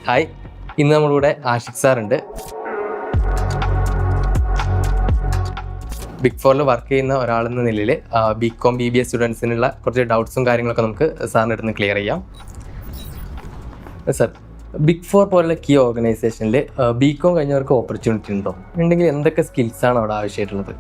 Hi, ഇന്ന് നമ്മളിവിടെ Ashiq സാറുണ്ട്. Big ഫോറിൽ വർക്ക് ചെയ്യുന്ന ഒരാളെന്ന നിലയിൽ ബികോം BBA സ്റ്റുഡൻസിനുള്ള കുറച്ച് ഡൗട്ട്സും കാര്യങ്ങളൊക്കെ നമുക്ക് സാറിൻ്റെ അടുത്ത് നിന്ന് ക്ലിയർ ചെയ്യാം. സർ, ബിഗ് ഫോർ പോലുള്ള കീ ഓർഗനൈസേഷനിൽ ബികോം കഴിഞ്ഞവർക്ക് ഓപ്പർച്യൂണിറ്റി ഉണ്ടോ? ഉണ്ടെങ്കിൽ എന്തൊക്കെ സ്കിൽസാണ് അവിടെ ആവശ്യമായിട്ടുള്ളത്?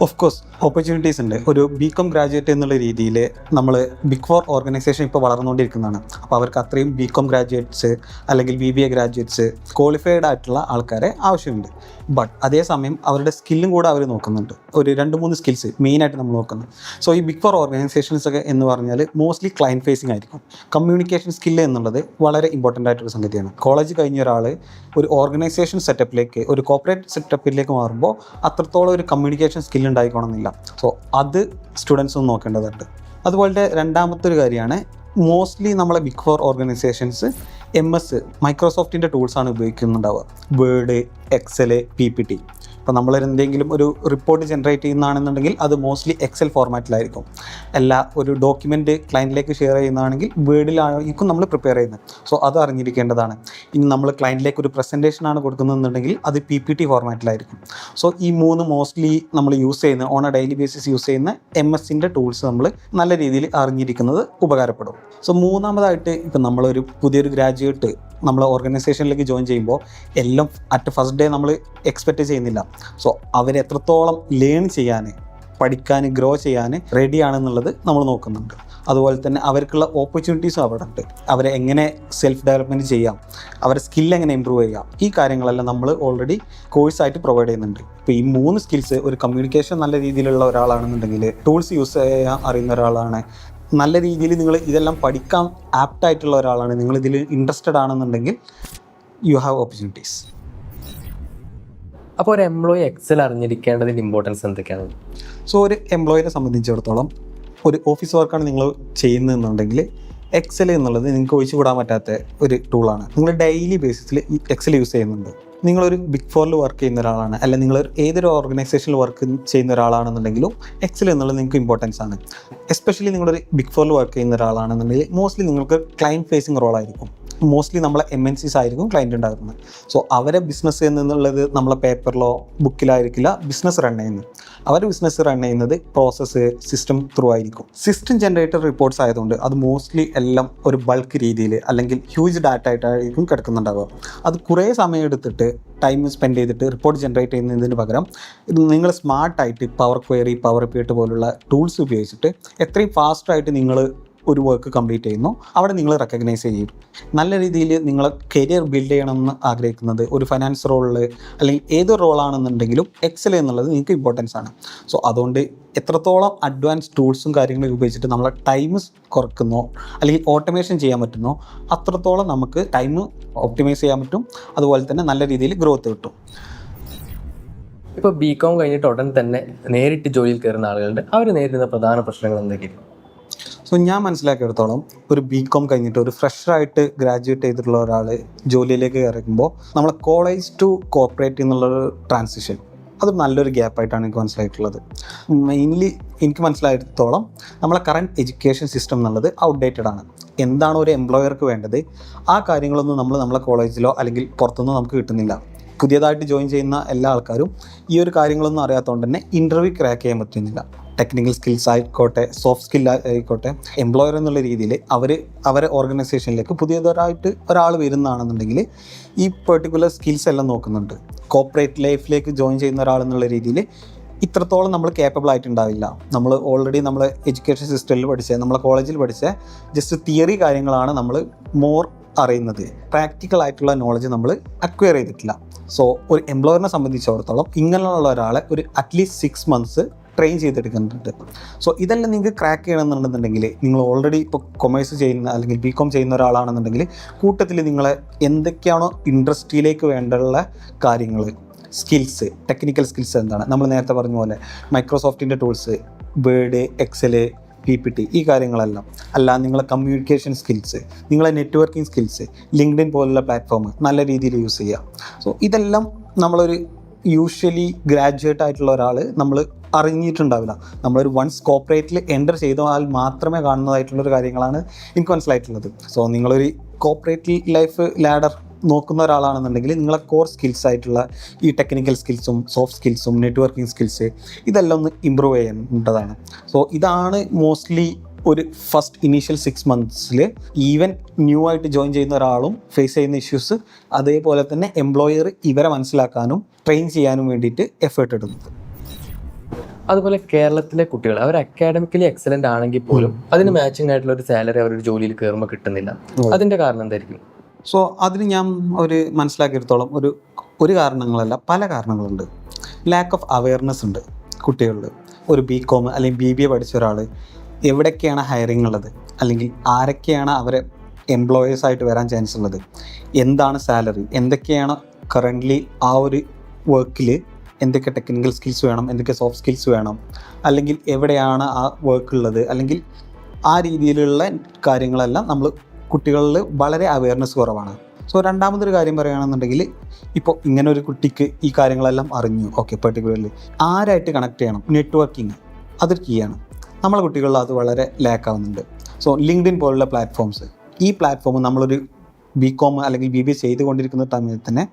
ഓഫ് കോഴ്സ് ഓപ്പർച്യൂണിറ്റീസ് ഉണ്ട്. ഒരു ബികോം ഗ്രാജുവേറ്റ് എന്നുള്ള രീതിയിൽ നമ്മൾ ബിഗ് ഫോർ ഓർഗനൈസേഷൻ ഇപ്പോൾ വളർന്നുകൊണ്ടിരിക്കുന്നതാണ്. അപ്പോൾ അവർക്ക് അത്രയും ബികോം ഗ്രാജുവേറ്റ്സ് അല്ലെങ്കിൽ BBA ഗ്രാജുവേറ്റ്സ് ക്വാളിഫൈഡ് ആയിട്ടുള്ള ആൾക്കാരെ ആവശ്യമുണ്ട്. ബട്ട് അതേസമയം അവരുടെ സ്കില്ലും കൂടെ അവർ നോക്കുന്നുണ്ട്. ഒരു 2-3 സ്കിൽസ് മെയിനായിട്ട് നമ്മൾ നോക്കുന്നത്. സോ ഈ ബിഗ് ഫോർ ഓർഗനൈസേഷൻസ് ഒക്കെ എന്ന് പറഞ്ഞാൽ മോസ്റ്റ്ലി ക്ലയൻറ്റ് ഫേസിങ് ആയിരിക്കും. കമ്മ്യൂണിക്കേഷൻ സ്കില്ല് എന്നുള്ളത് വളരെ ഇമ്പോർട്ടൻ്റ് ആയിട്ടൊരു സംഗതിയാണ്. കോളേജ് കഴിഞ്ഞ ഒരാൾ ഒരു ഓർഗനൈസേഷൻ സെറ്റപ്പിലേക്ക്, ഒരു കോർപ്പറേറ്റ് സെറ്റപ്പിലേക്ക് മാറുമ്പോൾ അത്രത്തോളം ഒരു കമ്മ്യൂണിക്കേഷൻ സ്കില്ല് ഉണ്ടായിക്കോണമെന്നില്ല. സോ അത് സ്റ്റുഡൻസും നോക്കേണ്ടതുണ്ട്. അതുപോലെ രണ്ടാമത്തെ ഒരു കാര്യമാണ്, മോസ്റ്റ്ലി നമ്മളെ ബിഗ് ഫോർ ഓർഗനൈസേഷൻസ് MS മൈക്രോസോഫ്റ്റിൻ്റെ ടൂൾസാണ് ഉപയോഗിക്കുന്നുണ്ടാവുക. Word, Excel, PPT. ഇപ്പോൾ നമ്മൾ എന്തെങ്കിലും ഒരു റിപ്പോർട്ട് ജനറേറ്റ് ചെയ്യുന്നതാണെന്നുണ്ടെങ്കിൽ അത് മോസ്റ്റ്ലി എക്സൽ ഫോർമാറ്റിലായിരിക്കും. ഒരു ഡോക്യുമെൻറ്റ് ക്ലയൻറ്റിലേക്ക് ഷെയർ ചെയ്യുന്നതാണെങ്കിൽ വേർഡിലായിരിക്കും നമ്മൾ പ്രിപ്പയർ ചെയ്യുന്നത്. സോ അത് അറിഞ്ഞിരിക്കേണ്ടതാണ്. ഇനി നമ്മൾ ക്ലയൻറ്റിലേക്ക് ഒരു പ്രസൻറ്റേഷനാണ് കൊടുക്കുന്നതെന്നുണ്ടെങ്കിൽ അത് PPT ഫോർമാറ്റിലായിരിക്കും. സോ ഈ 3 മോസ്റ്റ്ലി നമ്മൾ യൂസ് ചെയ്യുന്ന on A daily basis use ചെയ്യുന്ന MSൻ്റെ ടൂൾസ് നമ്മൾ നല്ല രീതിയിൽ അറിഞ്ഞിരിക്കുന്നത് ഉപകാരപ്പെടും. സോ മൂന്നാമതായിട്ട് ഇപ്പം നമ്മളൊരു പുതിയൊരു ഗ്രാജുവേറ്റ് നമ്മൾ ഓർഗനൈസേഷനിലേക്ക് ജോയിൻ ചെയ്യുമ്പോൾ എല്ലാം അറ്റ് ഫസ്റ്റ് ഡേ നമ്മൾ എക്സ്പെക്റ്റ് ചെയ്യുന്നില്ല. സോ അവരെത്രത്തോളം ലേൺ ചെയ്യാൻ, പഠിക്കാൻ, ഗ്രോ ചെയ്യാൻ റെഡിയാണെന്നുള്ളത് നമ്മൾ നോക്കുന്നുണ്ട്. അതുപോലെ തന്നെ അവർക്കുള്ള ഓപ്പർച്യൂണിറ്റീസും അവിടെ ഉണ്ട്. അവരെ എങ്ങനെ സെൽഫ് ഡെവലപ്മെൻറ്റ് ചെയ്യാം, അവരുടെ സ്കില്ല് എങ്ങനെ ഇമ്പ്രൂവ് ചെയ്യാം, ഈ കാര്യങ്ങളെല്ലാം നമ്മൾ ഓൾറെഡി കോഴ്സായിട്ട് പ്രൊവൈഡ് ചെയ്യുന്നുണ്ട്. ഇപ്പോൾ ഈ 3 സ്കിൽസ്, ഒരു കമ്മ്യൂണിക്കേഷൻ നല്ല രീതിയിലുള്ള ഒരാളാണെന്നുണ്ടെങ്കിൽ, ടൂൾസ് യൂസ് ചെയ്യാൻ അറിയുന്ന ഒരാളാണ്, നല്ല രീതിയിൽ നിങ്ങൾ ഇതെല്ലാം പഠിക്കാൻ ആപ്റ്റായിട്ടുള്ള ഒരാളാണ്, നിങ്ങൾ ഇതിൽ ഇൻട്രസ്റ്റഡ് ആണെന്നുണ്ടെങ്കിൽ യു ഹാവ് ഓപ്പർച്യൂണിറ്റീസ്. അപ്പോൾ ഒരു എംപ്ലോയി എക്സൽ അറിഞ്ഞിരിക്കേണ്ടതിൻ്റെ ഇമ്പോർട്ടൻസ് എന്തൊക്കെയാണ്? സോ ഒരു എംപ്ലോയിനെ സംബന്ധിച്ചിടത്തോളം ഒരു ഓഫീസ് വർക്കാണ് നിങ്ങൾ ചെയ്യുന്നതെന്നുണ്ടെങ്കിൽ എക്സൽ എന്നുള്ളത് നിങ്ങൾക്ക് ഒഴിച്ചുകൂടാൻ പറ്റാത്ത ഒരു ടൂളാണ്. നിങ്ങൾ ഡെയിലി ബേസിസിൽ ഈ എക്സൽ യൂസ് ചെയ്യുന്നുണ്ട്. നിങ്ങളൊരു ബിഗ് ഫോറിൽ വർക്ക് ചെയ്യുന്ന ഒരാളാണ്, അല്ലെങ്കിൽ നിങ്ങൾ ഏതൊരു ഓർഗനൈസേഷനിൽ വർക്ക് ചെയ്യുന്ന ഒരാളാണെന്നുണ്ടെങ്കിലും എക്സൽ എന്നുള്ളത് നിങ്ങൾക്ക് ഇമ്പോർട്ടൻസ് ആണ്. എസ്പെഷ്യലി നിങ്ങളൊരു ബിഗ് ഫോറിൽ വർക്ക് ചെയ്യുന്ന ഒരാളാണെന്നുണ്ടെങ്കിൽ മോസ്റ്റ്ലി നിങ്ങൾക്ക് ക്ലയൻറ്റ് ഫേസിങ് റോളായിരിക്കും. മോസ്റ്റ്ലി നമ്മളെ MNCs ആയിരിക്കും ക്ലയൻറ്റ് ഉണ്ടാകുന്നത്. സോ അവരെ ബിസിനസ് എന്നുള്ളത് നമ്മളെ പേപ്പറിലോ ബുക്കിലായിരിക്കില്ല ബിസിനസ് റൺ ചെയ്യുന്നത്. അവരുടെ ബിസിനസ് റൺ ചെയ്യുന്നത് പ്രോസസ്സ്, സിസ്റ്റം ത്രൂ ആയിരിക്കും. സിസ്റ്റം ജനറേറ്റഡ് റിപ്പോർട്ട്സ് ആയതുകൊണ്ട് അത് മോസ്റ്റ്ലി എല്ലാം ഒരു ബൾക്ക് രീതിയിൽ അല്ലെങ്കിൽ ഹ്യൂജ് ഡാറ്റ ആയിട്ടായിരിക്കും കിടക്കുന്നുണ്ടാവുക. അത് കുറേ സമയം എടുത്തിട്ട് ടൈം സ്പെൻഡ് ചെയ്തിട്ട് റിപ്പോർട്ട് ജനറേറ്റ് ചെയ്യുന്നതിന് പകരം നിങ്ങൾ സ്മാർട്ടായിട്ട് പവർ ക്വയറി, പവർ PIT പോലുള്ള ടൂൾസ് ഉപയോഗിച്ചിട്ട് എത്രയും ഫാസ്റ്റായിട്ട് നിങ്ങൾ ഒരു വർക്ക് കംപ്ലീറ്റ് ചെയ്യുന്നു, അവിടെ നിങ്ങൾ റെക്കഗ്നൈസ് ചെയ്യും. നല്ല രീതിയിൽ നിങ്ങളെ കരിയർ ബിൽഡ് ചെയ്യണമെന്ന് ആഗ്രഹിക്കുന്നത് ഒരു ഫൈനാൻസ് റോളിൽ അല്ലെങ്കിൽ ഏതൊരു റോളാണെന്നുണ്ടെങ്കിലും എക്സൽ എന്നുള്ളത് നിങ്ങൾക്ക് ഇമ്പോർട്ടൻസ് ആണ്. സോ അതുകൊണ്ട് എത്രത്തോളം അഡ്വാൻസ് ടൂൾസും കാര്യങ്ങളും ഉപയോഗിച്ചിട്ട് നമ്മളെ ടൈം കുറക്കുന്നോ അല്ലെങ്കിൽ ഓട്ടോമേഷൻ ചെയ്യാൻ പറ്റുന്നോ അത്രത്തോളം നമുക്ക് ടൈം ഒപ്റ്റിമൈസ് ചെയ്യാൻ പറ്റും. അതുപോലെ തന്നെ നല്ല രീതിയിൽ ഗ്രോത്ത് കിട്ടും. ഇപ്പോൾ ബികോം കഴിഞ്ഞിട്ട് ഉടൻ തന്നെ നേരിട്ട് ജോലിയിൽ കയറുന്ന ആളുകളുണ്ട്. അവർ നേരിടുന്ന പ്രധാന പ്രശ്നങ്ങൾ എന്തൊക്കെയാണ്? സോ ഞാൻ മനസ്സിലാക്കിയെടുത്തോളം ഒരു ബികോം കഴിഞ്ഞിട്ട് ഒരു ഫ്രഷറായിട്ട് ഗ്രാജുവേറ്റ് ചെയ്തിട്ടുള്ള ഒരാൾ ജോലിയിലേക്ക് ഇറങ്ങുമ്പോൾ നമ്മളെ കോളേജ് ടു കോർപ്പറേറ്റ് എന്നുള്ളൊരു ട്രാൻസിഷൻ അത് നല്ലൊരു ഗ്യാപ്പായിട്ടാണ് എനിക്ക് മനസ്സിലായിട്ടുള്ളത്. മെയിൻലി എനിക്ക് മനസ്സിലായിടത്തോളം നമ്മളെ കറൻറ്റ് എഡ്യൂക്കേഷൻ സിസ്റ്റം എന്നുള്ളത് ഔട്ട്ഡേറ്റഡ് ആണ്. എന്താണ് ഒരു എംപ്ലോയർക്ക് വേണ്ടത്, ആ കാര്യങ്ങളൊന്നും നമ്മളെ കോളേജിലോ അല്ലെങ്കിൽ പുറത്തുനിന്നോ നമുക്ക് കിട്ടുന്നില്ല. പുതിയതായിട്ട് ജോയിൻ ചെയ്യുന്ന എല്ലാ ആൾക്കാരും ഈ ഒരു കാര്യങ്ങളൊന്നും അറിയാത്തതുകൊണ്ട് തന്നെ ഇൻ്റർവ്യൂ ക്രാക്ക് ചെയ്യാൻ പറ്റുന്നില്ല. ടെക്നിക്കൽ സ്കിൽസ് ആയിക്കോട്ടെ, സോഫ്റ്റ് സ്കിൽ ആയിക്കോട്ടെ, എംപ്ലോയർ എന്നുള്ള രീതിയിൽ അവരെ ഓർഗനൈസേഷനിലേക്ക് പുതിയതായിട്ട് ഒരാൾ വരുന്നതാണെന്നുണ്ടെങ്കിൽ ഈ പെർട്ടിക്കുലർ സ്കിൽസ് എല്ലാം നോക്കുന്നുണ്ട്. കോർപ്പറേറ്റ് ലൈഫിലേക്ക് ജോയിൻ ചെയ്യുന്ന ഒരാളെന്നുള്ള രീതിയിൽ ഇത്രത്തോളം നമ്മൾ കേപ്പബിൾ ആയിട്ടുണ്ടാവില്ല. നമ്മൾ ഓൾറെഡി നമ്മൾ എഡ്യൂക്കേഷൻ സിസ്റ്റത്തിൽ നമ്മളെ കോളേജിൽ പഠിച്ച ജസ്റ്റ് തിയറി കാര്യങ്ങളാണ് നമ്മൾ മോർ അറിയുന്നത്. പ്രാക്ടിക്കൽ ആയിട്ടുള്ള നോളജ് നമ്മൾ അക്വയർ ചെയ്തിട്ടില്ല. സോ ഒരു എംപ്ലോയറിനെ സംബന്ധിച്ചിടത്തോളം ഇങ്ങനെയുള്ള ഒരാളെ ഒരു അറ്റ്ലീസ്റ്റ് 6 months ട്രെയിൻ ചെയ്തെടുക്കുന്നുണ്ട്. സോ ഇതെല്ലാം നിങ്ങൾക്ക് ക്രാക്ക് ചെയ്യണമെന്നുണ്ടെന്നുണ്ടെങ്കിൽ നിങ്ങൾ ഓൾറെഡി ഇപ്പോൾ കൊമേഴ്സ് ചെയ്യുന്ന അല്ലെങ്കിൽ ബികോം ചെയ്യുന്ന ഒരാളാണെന്നുണ്ടെങ്കിൽ കൂട്ടത്തിൽ നിങ്ങളെ എന്തൊക്കെയാണോ ഇൻഡസ്ട്രിയിലേക്ക് വേണ്ടുള്ള കാര്യങ്ങൾ, സ്കിൽസ്, ടെക്നിക്കൽ സ്കിൽസ് എന്താണ്, നമ്മൾ നേരത്തെ പറഞ്ഞ പോലെ മൈക്രോസോഫ്റ്റിൻ്റെ ടൂൾസ്, വേർഡ്, എക്സൽ, PPT, ഈ കാര്യങ്ങളെല്ലാം അല്ല, നിങ്ങളെ കമ്മ്യൂണിക്കേഷൻ സ്കിൽസ്, നിങ്ങളെ നെറ്റ്വർക്കിംഗ് സ്കിൽസ്, ലിങ്ക്ഡിൻ പോലുള്ള പ്ലാറ്റ്ഫോം നല്ല രീതിയിൽ യൂസ് ചെയ്യുക. സോ ഇതെല്ലാം നമ്മളൊരു യൂഷ്വലി ഗ്രാജുവേറ്റ് ആയിട്ടുള്ള ഒരാൾ നമ്മൾ അറിഞ്ഞിട്ടുണ്ടാവില്ല. നമ്മളൊരു വൺസ് കോർപ്പറേറ്റിൽ എൻ്റർ ചെയ്താൽ മാത്രമേ കാണുന്നതായിട്ടുള്ളൊരു കാര്യങ്ങളാണ് എനിക്ക് മനസ്സിലായിട്ടുള്ളത്. സോ നിങ്ങളൊരു കോർപ്പറേറ്റ് ലൈഫ് ലാഡർ നോക്കുന്ന ഒരാളാണെന്നുണ്ടെങ്കിൽ നിങ്ങളെ കോർ സ്കിൽസ് ആയിട്ടുള്ള ഈ ടെക്നിക്കൽ സ്കിൽസും സോഫ്റ്റ് സ്കിൽസും നെറ്റ്വർക്കിംഗ് സ്കിൽസ് ഇതെല്ലാം ഒന്ന് ഇമ്പ്രൂവ് ചെയ്യേണ്ടതാണ്. സോ ഇതാണ് മോസ്റ്റ്ലി ഒരു first initial 6 months even new ആയിട്ട് ജോയിൻ ചെയ്യുന്ന ഒരാളും ഫേസ് ചെയ്യുന്ന ഇഷ്യൂസ്. അതേപോലെ തന്നെ എംപ്ലോയർ ഇവരെ മനസ്സിലാക്കാനും ട്രെയിൻ ചെയ്യാനും വേണ്ടിയിട്ട് എഫേർട്ട് ഇടുന്നത്. അതുപോലെ കേരളത്തിലെ കുട്ടികൾ അവർ അക്കാഡമിക്കലി എക്സലന്റ് ആണെങ്കിൽ പോലും അതിന് മാച്ചിങ് ആയിട്ടുള്ള ഒരു സാലറി അവരൊരു ജോലിയിൽ കയറുമ്പോൾ കിട്ടുന്നില്ല. അതിന്റെ കാരണം എന്തായിരിക്കും? സോ അതിന് ഞാൻ മനസ്സിലാക്കിയെടുത്തോളം ഒരു കാരണങ്ങളല്ല, പല കാരണങ്ങളുണ്ട്. ലാക്ക് ഓഫ് അവയർനെസ് ഉണ്ട് കുട്ടികളിൽ. ഒരു BCom അല്ലെങ്കിൽ BBA പഠിച്ച ഒരാൾ എവിടേക്കാണ് ഹയറിംഗ് ഉള്ളത്, അല്ലെങ്കിൽ ആരൊക്കെയാണ് അവരെ എംപ്ലോയേഴ്സായിട്ട് വരാൻ ചാൻസ് ഉള്ളത്, എന്താണ് സാലറി, എന്തൊക്കെയാണ് കറൻ്റ്ലി ആ ഒരു വർക്കിൽ എന്തൊക്കെ ടെക്നിക്കൽ സ്കിൽസ് വേണം, എന്തൊക്കെ സോഫ്റ്റ് സ്കിൽസ് വേണം, അല്ലെങ്കിൽ എവിടെയാണ് ആ വർക്ക് ഉള്ളത്, അല്ലെങ്കിൽ ആ രീതിയിലുള്ള കാര്യങ്ങളെല്ലാം നമ്മൾ കുട്ടികളിൽ വളരെ അവയർനെസ് കുറവാണ്. സോ രണ്ടാമതൊരു കാര്യം പറയുകയാണെന്നുണ്ടെങ്കിൽ ഇപ്പോൾ ഇങ്ങനെ ഒരു കുട്ടിക്ക് ഈ കാര്യങ്ങളെല്ലാം അറിഞ്ഞു, ഓക്കെ, പെർട്ടിക്കുലർലി ആരായിട്ട് കണക്ട് ചെയ്യണം, നെറ്റ്വർക്കിംഗ് അതൊരു കീയാണ്. നമ്മളെ കുട്ടികളിൽ അത് വളരെ ലാക്ക് ആവുന്നുണ്ട്. സോ ലിങ്ക്ഡിൻ പോലുള്ള പ്ലാറ്റ്ഫോംസ്, ഈ പ്ലാറ്റ്ഫോം നമ്മളൊരു BCom അല്ലെങ്കിൽ BBA ചെയ്തുകൊണ്ടിരിക്കുന്ന സമയത്ത് തന്നെ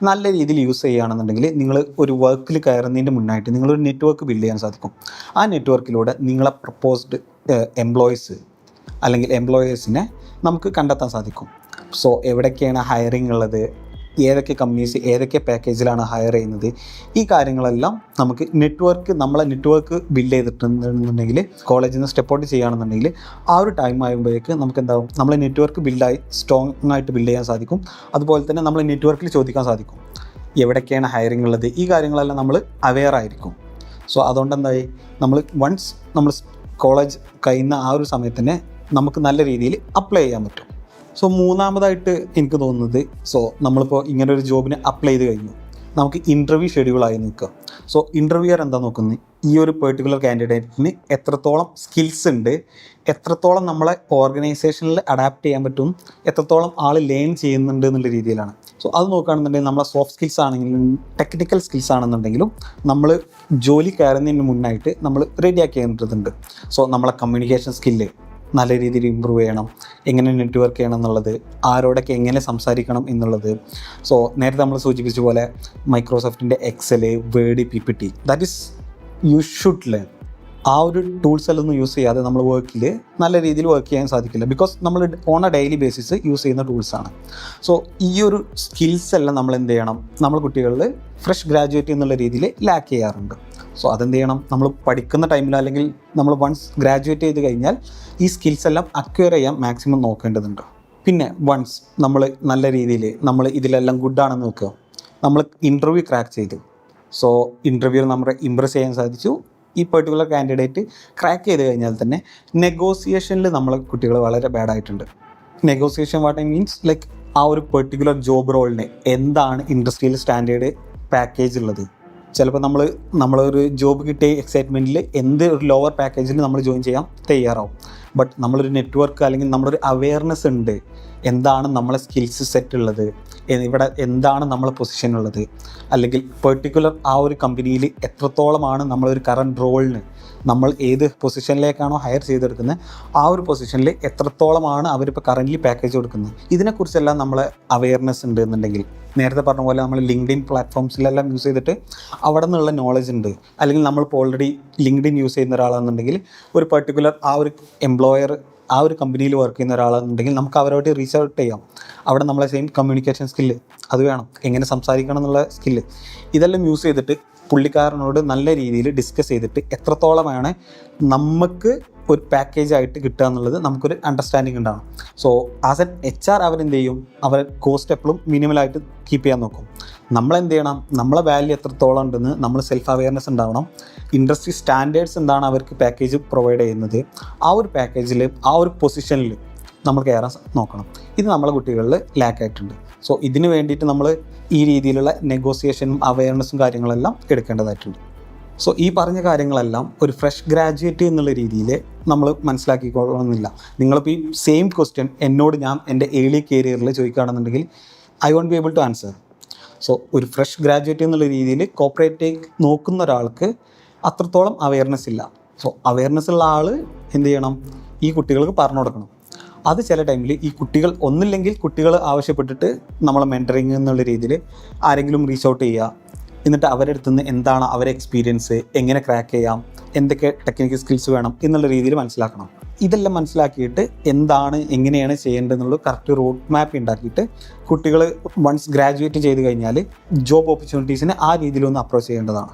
നല്ല രീതിയിൽ യൂസ് ചെയ്യുകയാണെന്നുണ്ടെങ്കിൽ നിങ്ങൾ ഒരു വർക്കിൽ കയറുന്നതിൻ്റെ മുന്നായിട്ട് നിങ്ങളൊരു നെറ്റ്വർക്ക് ബിൽഡ് ചെയ്യാൻ സാധിക്കും. ആ നെറ്റ്വർക്കിലൂടെ നിങ്ങളെ പ്രപ്പോസ്ഡ് എംപ്ലോയീസ് അല്ലെങ്കിൽ എംപ്ലോയേഴ്സിനെ നമുക്ക് കണ്ടെത്താൻ സാധിക്കും. സോ എവിടേക്കാണ് ഹയറിംഗ് ഉള്ളത്, ഏതൊക്കെ കമ്പനീസ് ഏതൊക്കെ പാക്കേജിലാണ് ഹയർ ചെയ്യുന്നത്, ഈ കാര്യങ്ങളെല്ലാം നമുക്ക് നമ്മളെ നെറ്റ്വർക്ക് ബിൽഡ് ചെയ്തിട്ടുണ്ടെന്നുണ്ടെങ്കിൽ കോളേജിൽ നിന്ന് സ്റ്റെപ്പ് ഔട്ട് ചെയ്യുകയാണെന്നുണ്ടെങ്കിൽ ആ ഒരു ടൈം ആകുമ്പോഴേക്ക് നമുക്ക് എന്താവും, നമ്മളെ നെറ്റ്വർക്ക് ബിൽഡായി സ്ട്രോങ് ആയിട്ട് ബിൽഡ് ചെയ്യാൻ സാധിക്കും. അതുപോലെ തന്നെ നമ്മൾ നെറ്റ്വർക്കിൽ ചോദിക്കാൻ സാധിക്കും എവിടേക്കാണ് ഹയറിംഗ് ഉള്ളത്, ഈ കാര്യങ്ങളെല്ലാം നമ്മൾ അവെയർ ആയിരിക്കും. സോ അതുകൊണ്ട് എന്തായി, വൺസ് നമ്മൾ കോളേജ് കഴിയുന്ന ആ ഒരു സമയത്ത് തന്നെ നമുക്ക് നല്ല രീതിയിൽ അപ്ലൈ ചെയ്യാൻ പറ്റും. സോ മൂന്നാമതായിട്ട് എനിക്ക് തോന്നുന്നത്, സോ നമ്മളിപ്പോൾ ഇങ്ങനെ ഒരു ജോബിന് അപ്ലൈ ചെയ്ത് കഴിഞ്ഞു, നമുക്ക് ഇൻ്റർവ്യൂ ഷെഡ്യൂളായി നിൽക്കുക. സോ ഇൻ്റർവ്യൂയർ എന്താ നോക്കുന്നത്, ഈ ഒരു പെർട്ടിക്കുലർ കാൻഡിഡേറ്റിന് എത്രത്തോളം സ്കിൽസ് ഉണ്ട്, എത്രത്തോളം നമ്മളെ ഓർഗനൈസേഷനിൽ അഡാപ്റ്റ് ചെയ്യാൻ പറ്റും, എത്രത്തോളം ആൾ ലേൺ ചെയ്യുന്നുണ്ട് എന്നുള്ള രീതിയിലാണ്. സോ അത് നോക്കുകയാണെന്നുണ്ടെങ്കിൽ നമ്മളെ സോഫ്റ്റ് സ്കിൽസ് ആണെങ്കിലും ടെക്നിക്കൽ സ്കിൽസ് ആണെന്നുണ്ടെങ്കിലും നമ്മൾ ജോലി കയറുന്നതിന് മുന്നായിട്ട് നമ്മൾ റെഡിയാക്കി ചെയ്യേണ്ടതുണ്ട്. സോ നമ്മളെ കമ്മ്യൂണിക്കേഷൻ സ്കില്ല് നല്ല രീതിയിൽ ഇമ്പ്രൂവ് ചെയ്യണം, എങ്ങനെ നെറ്റ്വർക്ക് ചെയ്യണം എന്നുള്ളത്, ആരോടൊക്കെ എങ്ങനെ സംസാരിക്കണം എന്നുള്ളത്. സോ നേരത്തെ നമ്മൾ സൂചിപ്പിച്ച പോലെ മൈക്രോസോഫ്റ്റിൻ്റെ Excel, Word, PPT, that is you should learn. ആ ഒരു ടൂൾസ് എല്ലാം ഒന്നും യൂസ് ചെയ്യാതെ നമ്മൾ വർക്കിൽ നല്ല രീതിയിൽ വർക്ക് ചെയ്യാൻ സാധിക്കില്ല. ബിക്കോസ് നമ്മൾ on A daily basis use ചെയ്യുന്ന ടൂൾസാണ്. സോ ഈ ഒരു സ്കിൽസ് എല്ലാം നമ്മൾ എന്ത് ചെയ്യണം, നമ്മൾ കുട്ടികളിൽ ഫ്രഷ് ഗ്രാജുവേറ്റ് എന്നുള്ള രീതിയിൽ ലാക്ക് ചെയ്യാറുണ്ട്. സോ അതെന്ത് ചെയ്യണം, നമ്മൾ പഠിക്കുന്ന ടൈമിൽ അല്ലെങ്കിൽ നമ്മൾ വൺസ് ഗ്രാജുവേറ്റ് ചെയ്ത് കഴിഞ്ഞാൽ ഈ സ്കിൽസ് എല്ലാം അക്വയർ ചെയ്യാൻ മാക്സിമം നോക്കേണ്ടതുണ്ട്. പിന്നെ വൺസ് നമ്മൾ നല്ല രീതിയിൽ നമ്മൾ ഇതിലെല്ലാം ഗുഡാണെന്ന് നോക്കുക, നമ്മൾ ഇൻ്റർവ്യൂ ക്രാക്ക് ചെയ്തു. സോ ഇൻ്റർവ്യൂ നമ്മളെ ഇമ്പ്രസ് ചെയ്യാൻ സാധിച്ചു, ഈ പെർട്ടിക്കുലർ കാൻഡിഡേറ്റ് ക്രാക്ക് ചെയ്ത് കഴിഞ്ഞാൽ തന്നെ നെഗോസിയേഷനിൽ നമ്മളെ കുട്ടികൾ വളരെ ബാഡായിട്ടുണ്ട്. Negotiation what I means like ആ ഒരു പെർട്ടിക്കുലർ ജോബ് റോളിന് എന്താണ് ഇൻഡസ്ട്രിയിൽ സ്റ്റാൻഡേർഡ് പാക്കേജ് ഉള്ളത്. ചിലപ്പോൾ നമ്മളൊരു ജോബ് കിട്ടിയ എക്സൈറ്റ്മെൻറ്റിൽ എന്ത് ഒരു ലോവർ പാക്കേജിൽ നമ്മൾ ജോയിൻ ചെയ്യാൻ തയ്യാറാവും. ബട്ട് നമ്മളൊരു നെറ്റ്വർക്ക് അല്ലെങ്കിൽ നമ്മളൊരു അവെയർനെസ് ഉണ്ട്, എന്താണ് നമ്മളെ സ്കിൽസ് സെറ്റ് ഉള്ളത്, ഇവിടെ എന്താണ് നമ്മളെ പൊസിഷൻ ഉള്ളത്, അല്ലെങ്കിൽ പെർട്ടിക്കുലർ ആ ഒരു കമ്പനിയിൽ എത്രത്തോളമാണ് നമ്മളൊരു കറണ്ട് റോളിന് നമ്മൾ ഏത് പൊസിഷനിലേക്കാണോ ഹയർ ചെയ്തെടുക്കുന്നത് ആ ഒരു പൊസിഷനിൽ എത്രത്തോളമാണ് അവരിപ്പോൾ കറൻ്റ്ലി പാക്കേജ് കൊടുക്കുന്നത്, ഇതിനെക്കുറിച്ചെല്ലാം നമ്മളെ അവെയർനെസ് ഉണ്ട് എന്നുണ്ടെങ്കിൽ, നേരത്തെ പറഞ്ഞ പോലെ നമ്മൾ ലിങ്ക്ഡിൻ പ്ലാറ്റ്ഫോംസിലെല്ലാം യൂസ് ചെയ്തിട്ട് അവിടെ നിന്നുള്ള നോളജ് ഉണ്ട്, അല്ലെങ്കിൽ നമ്മളിപ്പോൾ ഓൾറെഡി ലിങ്ക്ഡിൻ യൂസ് ചെയ്യുന്ന ഒരാളാണെന്നുണ്ടെങ്കിൽ ഒരു പെർട്ടിക്കുലർ ആ ഒരു എംപ്ലോയർ ആ ഒരു കമ്പനിയിൽ വർക്ക് ചെയ്യുന്ന ഒരാളാണെന്നുണ്ടെങ്കിൽ നമുക്ക് അവരോട് റീച്ച് ഔട്ട് ചെയ്യാം. അവിടെ നമ്മളെ സെയിം കമ്മ്യൂണിക്കേഷൻ സ്കില്ല് അത് വേണം, എങ്ങനെ സംസാരിക്കണം എന്നുള്ള സ്കില്ല്, ഇതെല്ലാം യൂസ് ചെയ്തിട്ട് പുള്ളിക്കാരനോട് നല്ല രീതിയിൽ ഡിസ്കസ് ചെയ്തിട്ട് എത്രത്തോളമാണ് നമുക്ക് ഒരു പാക്കേജായിട്ട് കിട്ടുക എന്നുള്ളത് നമുക്കൊരു അണ്ടർസ്റ്റാൻഡിങ് ഉണ്ടാവണം. സോ ആസ് എൻ HR അവരെന്ത് ചെയ്യും, അവർ കോസ്റ്റ് എപ്പോഴും മിനിമലായിട്ട് കീപ്പ് ചെയ്യാൻ നോക്കും. നമ്മളെന്ത് ചെയ്യണം, നമ്മളെ വാല്യൂ എത്രത്തോളം ഉണ്ടെന്ന് നമ്മൾ സെൽഫ് അവെയർനെസ് ഉണ്ടാവണം. ഇൻഡസ്ട്രി സ്റ്റാൻഡേർഡ്സ് എന്താണ് അവർക്ക് പാക്കേജ് പ്രൊവൈഡ് ചെയ്യുന്നത്, ആ ഒരു പാക്കേജിൽ ആ ഒരു പൊസിഷനിൽ നമ്മൾ കയറാൻ നോക്കണം. ഇത് നമ്മളെ കുട്ടികളിൽ ലാക്കായിട്ടുണ്ട്. സോ ഇതിന് വേണ്ടിയിട്ട് നമ്മൾ ഈ രീതിയിലുള്ള നെഗോസിയേഷനും അവെയർനെസ്സും കാര്യങ്ങളെല്ലാം എടുക്കേണ്ടതായിട്ടുണ്ട്. സോ ഈ പറഞ്ഞ കാര്യങ്ങളെല്ലാം ഒരു ഫ്രഷ് ഗ്രാജുവേറ്റ് എന്നുള്ള രീതിയിൽ നമ്മൾ മനസ്സിലാക്കിക്കൊള്ളണമെന്നില്ല. നിങ്ങളിപ്പോൾ ഈ സെയിം ക്വസ്റ്റ്യൻ എന്നോട് ഞാൻ എൻ്റെ ഏർലി കരിയറിൽ ചോദിക്കുകയാണെന്നുണ്ടെങ്കിൽ I won't be able to answer. So ഒരു ഫ്രഷ് ഗ്രാജുവേറ്റ് എന്നുള്ള രീതിയിൽ കോർപ്പറേറ്റേക്ക് നോക്കുന്ന ഒരാൾക്ക് അത്രത്തോളം അവെയർനെസ് ഇല്ല. സോ അവെയർനെസ് ഉള്ള ആൾ എന്ത് ചെയ്യണം, ഈ കുട്ടികൾക്ക് പറഞ്ഞു കൊടുക്കണം. അത് ചില ടൈമിൽ ഈ കുട്ടികൾ ഒന്നില്ലെങ്കിൽ കുട്ടികൾ ആവശ്യപ്പെട്ടിട്ട് നമ്മളെ മെൻറ്ററിങ് എന്നുള്ള രീതിയിൽ ആരെങ്കിലും റീച്ച് ഔട്ട് ചെയ്യുക, എന്നിട്ട് അവരുടെ അടുത്ത് നിന്ന് എന്താണ് അവരെ എക്സ്പീരിയൻസ്, എങ്ങനെ ക്രാക്ക് ചെയ്യാം, എന്തൊക്കെ ടെക്നിക്കൽ സ്കിൽസ് വേണം എന്നുള്ള രീതിയിൽ മനസ്സിലാക്കണം. ഇതെല്ലാം മനസ്സിലാക്കിയിട്ട് എന്താണ് എങ്ങനെയാണ് ചെയ്യേണ്ടതെന്നുള്ള കറക്റ്റ് റോഡ് മാപ്പ് ഉണ്ടാക്കിയിട്ട് കുട്ടികൾ വൺസ് ഗ്രാജുവേറ്റ് ചെയ്ത് കഴിഞ്ഞാൽ ജോബ് ഓപ്പർച്യൂണിറ്റീസിനെ ആ രീതിയിലൊന്ന് അപ്രോച്ച് ചെയ്യേണ്ടതാണ്.